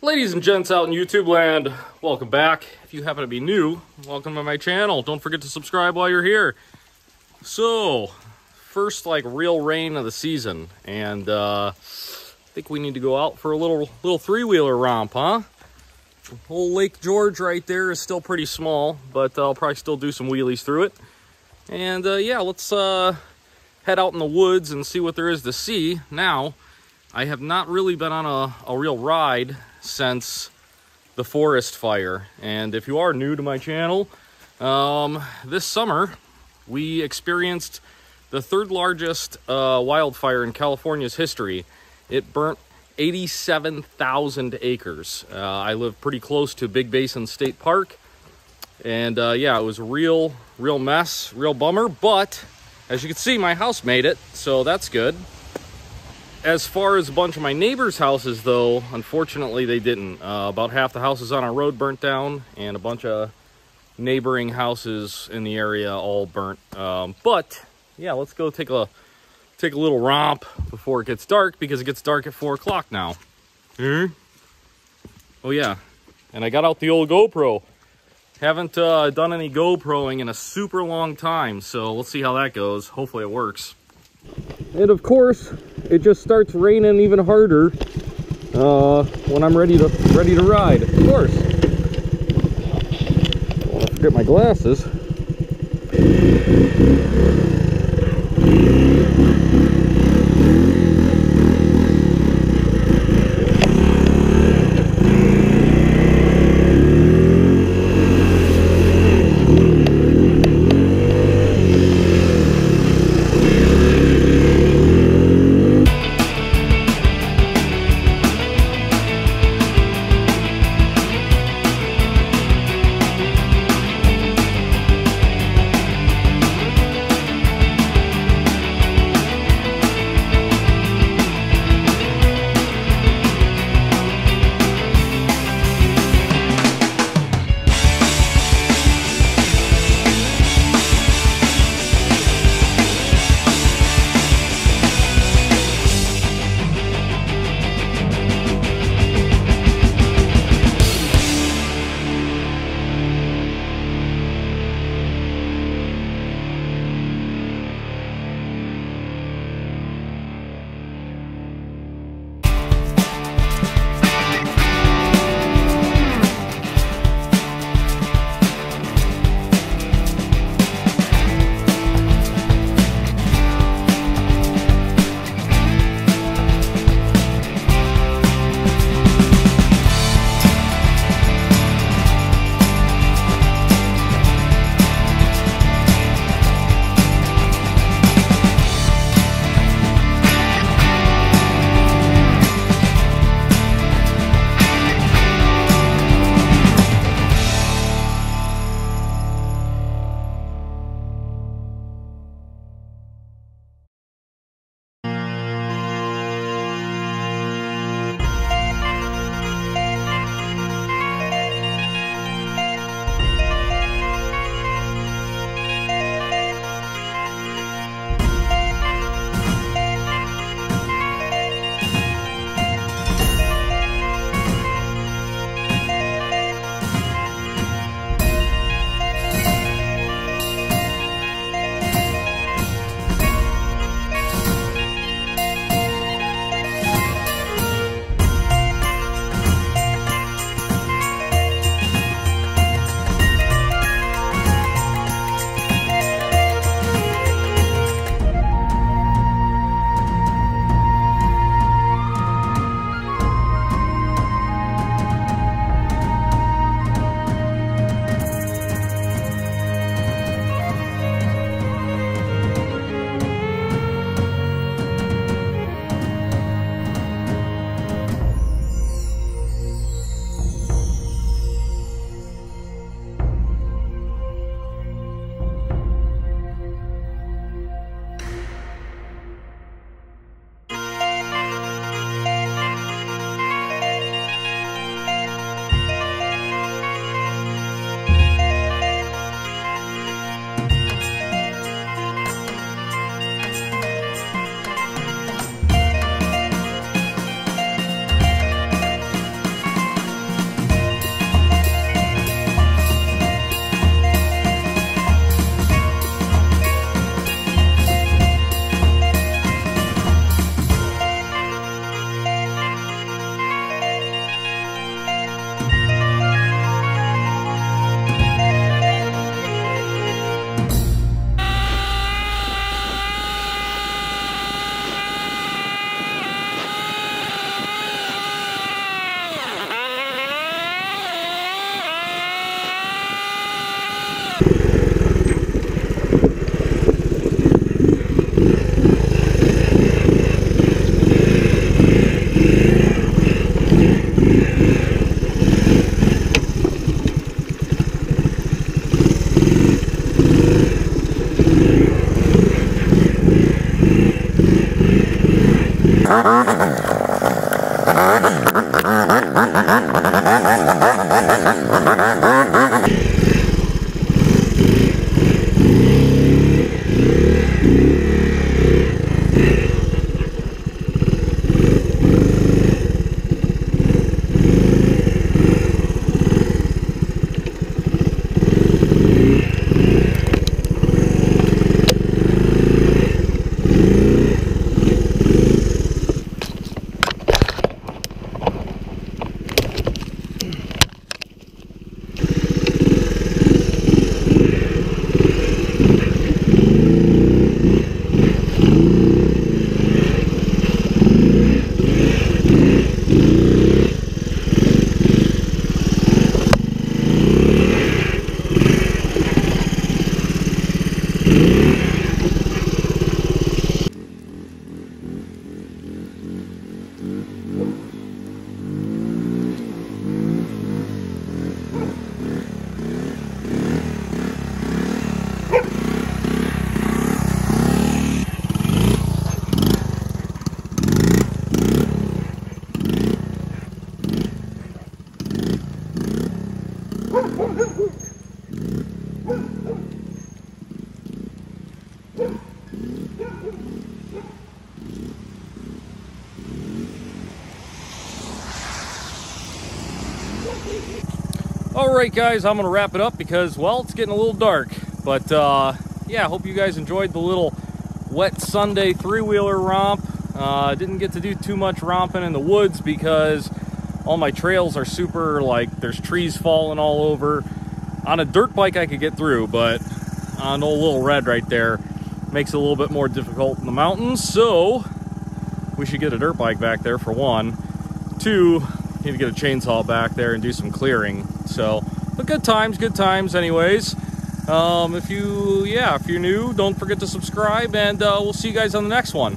Ladies and gents out in YouTube land, welcome back. If you happen to be new, welcome to my channel. Don't forget to subscribe while you're here. So, first real rain of the season, and I think we need to go out for a little three-wheeler romp, huh? Old Lake George right there is still pretty small, but I'll probably still do some wheelies through it. And yeah, let's head out in the woods and see what there is to see. Now, I have not really been on a real ride since the forest fire. And if you are new to my channel, this summer we experienced the third largest wildfire in California's history. It burnt 87,000 acres. I live pretty close to Big Basin State Park, and yeah, it was a real mess, real bummer, but as you can see, my house made it, so that's good. As far as a bunch of my neighbors' houses, though, unfortunately they didn't. About half the houses on our road burnt down, and a bunch of neighboring houses in the area all burnt. But yeah, let's go take a little romp before it gets dark, because it gets dark at 4 o'clock now. Oh yeah, and I got out the old GoPro. Haven't done any GoProing in a super long time, so let's see how that goes. Hopefully it works. And of course, it just starts raining even harder when I'm ready to ride. Of course. I'll forget my glasses. Alright guys, I'm going to wrap it up because, well, it's getting a little dark. But, yeah, I hope you guys enjoyed the little wet Sunday three-wheeler romp. Didn't get to do too much romping in the woods because all my trails are super, like, there's trees falling all over. On a dirt bike I could get through, but on old Little Red right there makes it a little bit more difficult in the mountains. So, we should get a dirt bike back there for one. Two, need to get a chainsaw back there and do some clearing. So, but good times anyways. If you're new, don't forget to subscribe, and we'll see you guys on the next one.